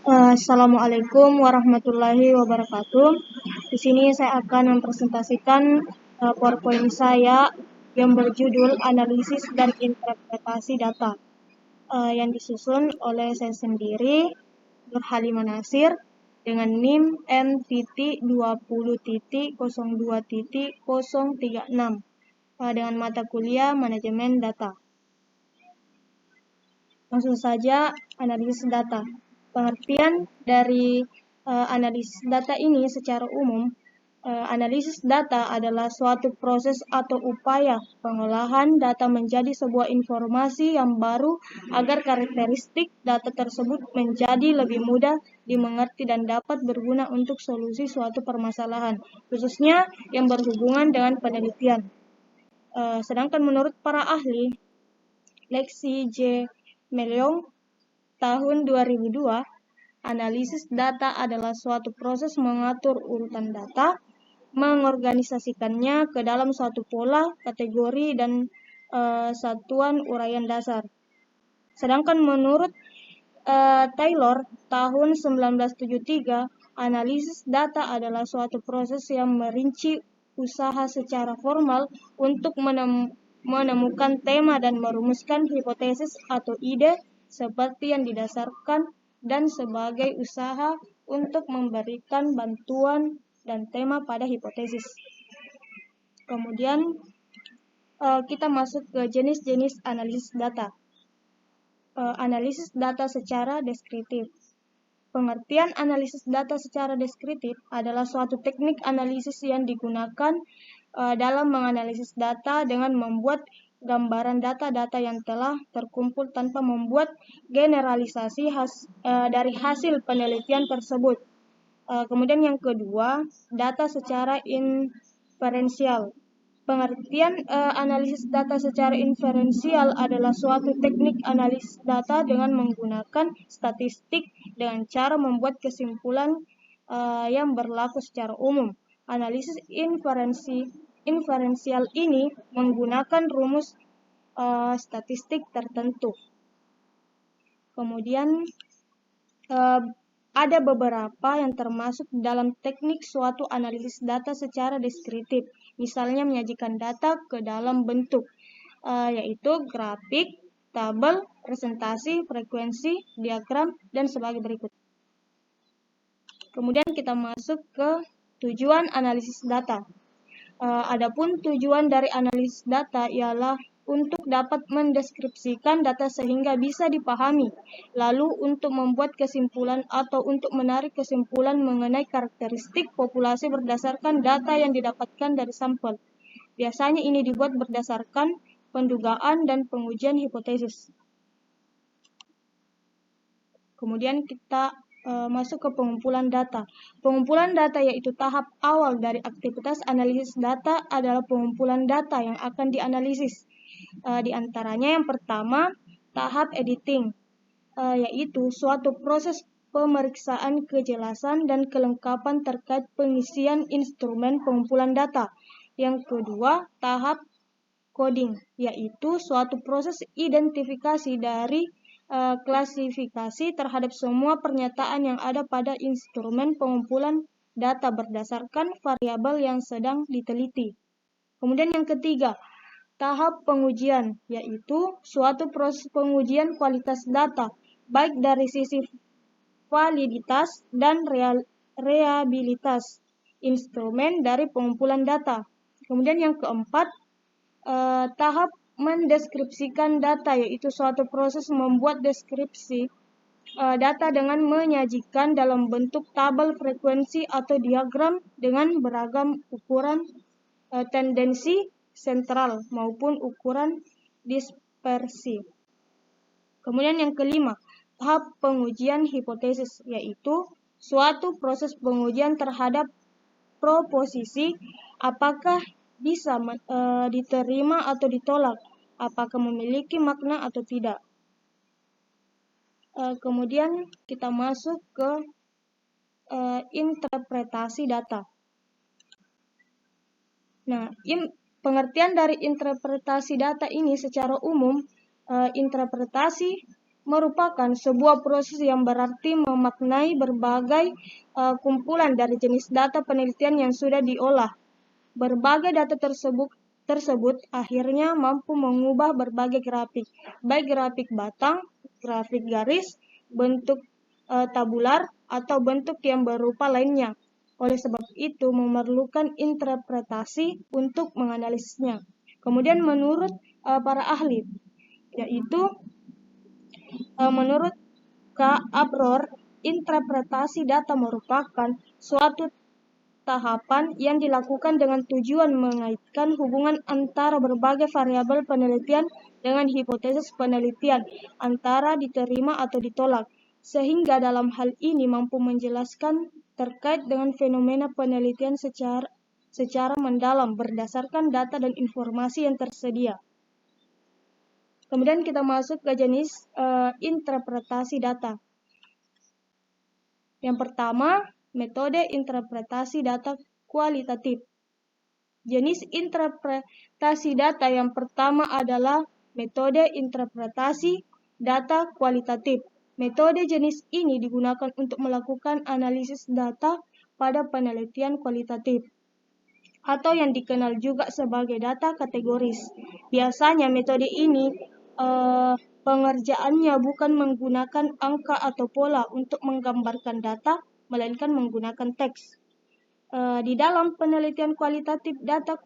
Assalamualaikum warahmatullahi wabarakatuh. Di sini saya akan mempresentasikan PowerPoint saya yang berjudul Analisis dan Interpretasi Data, yang disusun oleh saya sendiri, Nur Halimah Nasir, dengan NIM N.20.02.036 dengan mata kuliah Manajemen Data. Langsung saja analisis data. Pengertian dari analisis data ini secara umum, analisis data adalah suatu proses atau upaya pengolahan data menjadi sebuah informasi yang baru agar karakteristik data tersebut menjadi lebih mudah dimengerti dan dapat berguna untuk solusi suatu permasalahan, khususnya yang berhubungan dengan penelitian. Sedangkan menurut para ahli, Lexi J. Meleong tahun 2002, analisis data adalah suatu proses mengatur urutan data, mengorganisasikannya ke dalam suatu pola, kategori, dan satuan uraian dasar. Sedangkan menurut Taylor tahun 1973, analisis data adalah suatu proses yang merinci usaha secara formal untuk menemukan tema dan merumuskan hipotesis atau ide seperti yang didasarkan dan sebagai usaha untuk memberikan bantuan dan tema pada hipotesis. Kemudian kita masuk ke jenis-jenis analisis data. Analisis data secara deskriptif. Pengertian analisis data secara deskriptif adalah suatu teknik analisis yang digunakan dalam menganalisis data dengan membuat gambaran data-data yang telah terkumpul tanpa membuat generalisasi dari hasil penelitian tersebut. Kemudian yang kedua, data secara inferensial. Pengertian analisis data secara inferensial adalah suatu teknik analisis data dengan menggunakan statistik dengan cara membuat kesimpulan yang berlaku secara umum. Analisis inferensial ini menggunakan rumus statistik tertentu. Kemudian ada beberapa yang termasuk dalam teknik suatu analisis data secara deskriptif, misalnya menyajikan data ke dalam bentuk, yaitu grafik, tabel, presentasi, frekuensi, diagram, dan sebagai berikut. Kemudian kita masuk ke tujuan analisis data. Adapun tujuan dari analisis data ialah untuk dapat mendeskripsikan data sehingga bisa dipahami, lalu untuk membuat kesimpulan atau untuk menarik kesimpulan mengenai karakteristik populasi berdasarkan data yang didapatkan dari sampel. Biasanya ini dibuat berdasarkan pendugaan dan pengujian hipotesis. Kemudian kita masuk ke pengumpulan data. Pengumpulan data yaitu tahap awal dari aktivitas analisis data adalah pengumpulan data yang akan dianalisis. Di antaranya yang pertama, tahap editing, yaitu suatu proses pemeriksaan kejelasan dan kelengkapan terkait pengisian instrumen pengumpulan data. Yang kedua, tahap coding, yaitu suatu proses identifikasi dari klasifikasi terhadap semua pernyataan yang ada pada instrumen pengumpulan data berdasarkan variabel yang sedang diteliti. Kemudian yang ketiga, tahap pengujian, yaitu suatu proses pengujian kualitas data, baik dari sisi validitas dan reliabilitas instrumen dari pengumpulan data. Kemudian yang keempat, tahap mendeskripsikan data, yaitu suatu proses membuat deskripsi data dengan menyajikan dalam bentuk tabel frekuensi atau diagram dengan beragam ukuran tendensi sentral maupun ukuran dispersi. Kemudian yang kelima, tahap pengujian hipotesis, yaitu suatu proses pengujian terhadap proposisi apakah bisa diterima atau ditolak, apakah memiliki makna atau tidak. Kemudian kita masuk ke interpretasi data. Nah, pengertian dari interpretasi data ini secara umum, interpretasi merupakan sebuah proses yang berarti memaknai berbagai kumpulan dari jenis data penelitian yang sudah diolah. Berbagai data tersebut akhirnya mampu mengubah berbagai grafik, baik grafik batang, grafik garis, bentuk tabular, atau bentuk yang berupa lainnya. Oleh sebab itu, memerlukan interpretasi untuk menganalisisnya. Kemudian menurut para ahli, yaitu menurut K. Abror, interpretasi data merupakan suatu tahapan yang dilakukan dengan tujuan mengaitkan hubungan antara berbagai variabel penelitian dengan hipotesis penelitian antara diterima atau ditolak, sehingga dalam hal ini mampu menjelaskan terkait dengan fenomena penelitian secara mendalam berdasarkan data dan informasi yang tersedia. Kemudian kita masuk ke jenis interpretasi data. Yang pertama, metode interpretasi data kualitatif. Jenis interpretasi data yang pertama adalah metode interpretasi data kualitatif. Metode jenis ini digunakan untuk melakukan analisis data pada penelitian kualitatif, atau yang dikenal juga sebagai data kategoris. Biasanya metode ini pengerjaannya bukan menggunakan angka atau pola untuk menggambarkan data, melainkan menggunakan teks. Di dalam penelitian kualitatif, data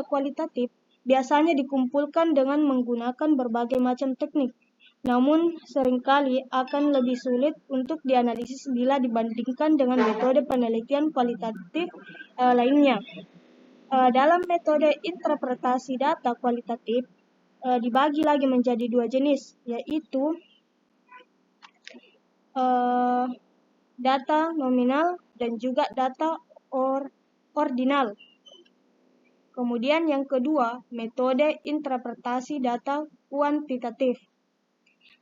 kualitatif biasanya dikumpulkan dengan menggunakan berbagai macam teknik, namun seringkali akan lebih sulit untuk dianalisis bila dibandingkan dengan metode penelitian kualitatif lainnya. Dalam metode interpretasi data kualitatif, dibagi lagi menjadi dua jenis, yaitu data nominal dan juga data ordinal. Kemudian yang kedua, metode interpretasi data kuantitatif.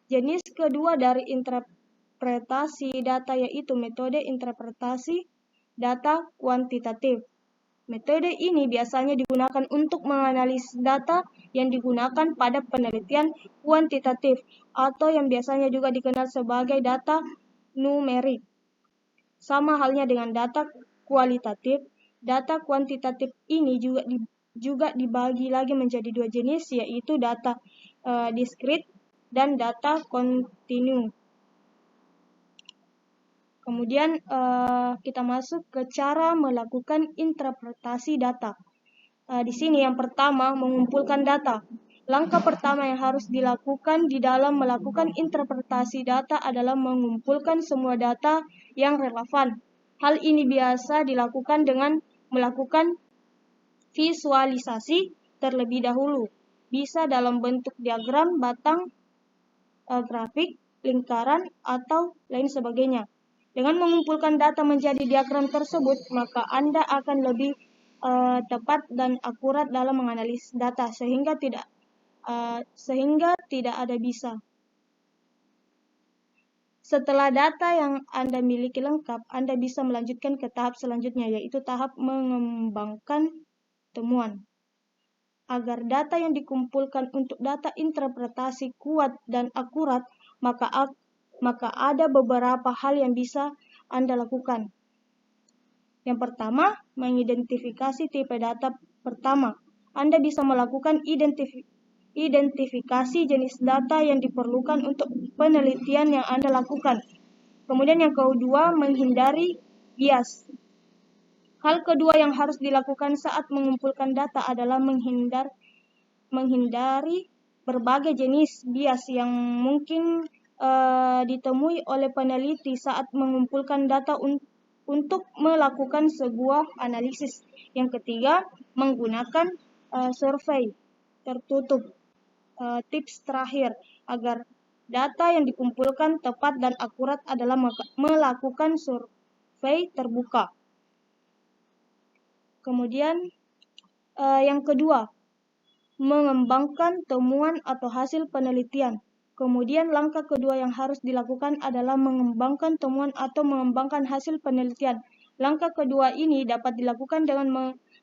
Jenis kedua dari interpretasi data yaitu metode interpretasi data kuantitatif. Metode ini biasanya digunakan untuk menganalisis data yang digunakan pada penelitian kuantitatif atau yang biasanya juga dikenal sebagai data numerik. Sama halnya dengan data kualitatif, data kuantitatif ini juga dibagi lagi menjadi dua jenis, yaitu data diskrit dan data kontinu. Kemudian kita masuk ke cara melakukan interpretasi data. Di sini yang pertama, mengumpulkan data. Langkah pertama yang harus dilakukan di dalam melakukan interpretasi data adalah mengumpulkan semua data yang relevan. Hal ini biasa dilakukan dengan melakukan visualisasi terlebih dahulu. Bisa dalam bentuk diagram, batang, grafik, lingkaran, atau lain sebagainya. Dengan mengumpulkan data menjadi diagram tersebut, maka Anda akan lebih tepat dan akurat dalam menganalisis data sehingga tidak ada bisa. Setelah data yang Anda miliki lengkap, Anda bisa melanjutkan ke tahap selanjutnya, yaitu tahap mengembangkan temuan. Agar data yang dikumpulkan untuk data interpretasi kuat dan akurat, maka ada beberapa hal yang bisa Anda lakukan. Yang pertama, mengidentifikasi tipe data pertama. Anda bisa melakukan identifikasi jenis data yang diperlukan untuk penelitian yang Anda lakukan. Kemudian yang kedua, menghindari bias. Hal kedua yang harus dilakukan saat mengumpulkan data adalah menghindari berbagai jenis bias yang mungkin ditemui oleh peneliti saat mengumpulkan data untuk melakukan sebuah analisis. Yang ketiga, menggunakan survei tertutup. Tips terakhir agar data yang dikumpulkan tepat dan akurat adalah melakukan survei terbuka. Kemudian yang kedua, mengembangkan temuan atau hasil penelitian. Kemudian langkah kedua yang harus dilakukan adalah mengembangkan temuan atau mengembangkan hasil penelitian. Langkah kedua ini dapat dilakukan dengan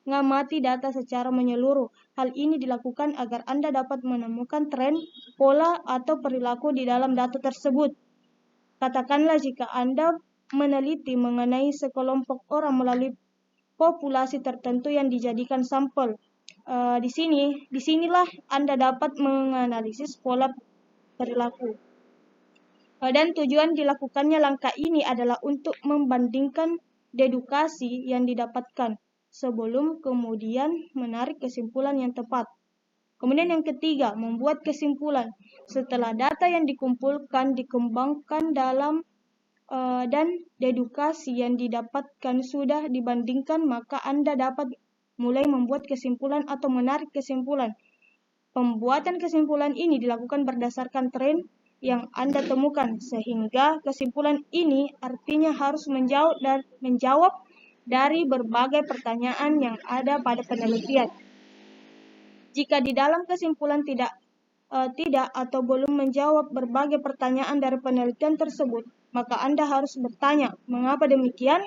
mengamati data secara menyeluruh. Hal ini dilakukan agar Anda dapat menemukan tren, pola, atau perilaku di dalam data tersebut. Katakanlah jika Anda meneliti mengenai sekelompok orang melalui populasi tertentu yang dijadikan sampel. Disinilah Anda dapat menganalisis pola perilaku. Dan tujuan dilakukannya langkah ini adalah untuk membandingkan dedukasi yang didapatkan sebelum kemudian menarik kesimpulan yang tepat. Kemudian yang ketiga, membuat kesimpulan. Setelah data yang dikumpulkan dikembangkan dan dedukasi yang didapatkan sudah dibandingkan, maka Anda dapat mulai membuat kesimpulan atau menarik kesimpulan. Pembuatan kesimpulan ini dilakukan berdasarkan tren yang Anda temukan, sehingga kesimpulan ini artinya harus menjawab dari berbagai pertanyaan yang ada pada penelitian. Jika di dalam kesimpulan tidak atau belum menjawab berbagai pertanyaan dari penelitian tersebut, maka Anda harus bertanya, mengapa demikian?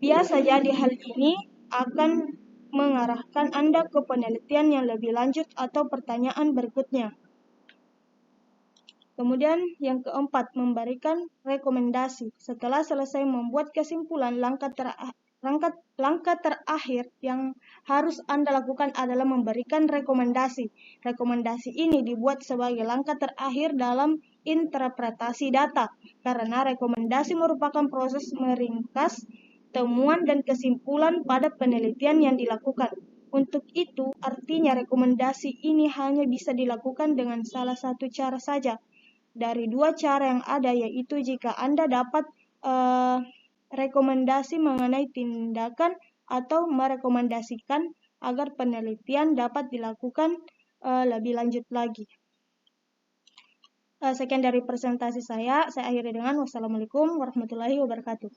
Biasa jadi hal ini akan mengarahkan Anda ke penelitian yang lebih lanjut atau pertanyaan berikutnya. Kemudian yang keempat, memberikan rekomendasi. Setelah selesai membuat kesimpulan, langkah terakhir yang harus Anda lakukan adalah memberikan rekomendasi. Rekomendasi ini dibuat sebagai langkah terakhir dalam interpretasi data, karena rekomendasi merupakan proses meringkas temuan dan kesimpulan pada penelitian yang dilakukan. Untuk itu, artinya rekomendasi ini hanya bisa dilakukan dengan salah satu cara saja dari dua cara yang ada, yaitu jika Anda dapat rekomendasi mengenai tindakan atau merekomendasikan agar penelitian dapat dilakukan lebih lanjut lagi. Sekian dari presentasi saya akhiri dengan wassalamualaikum warahmatullahi wabarakatuh.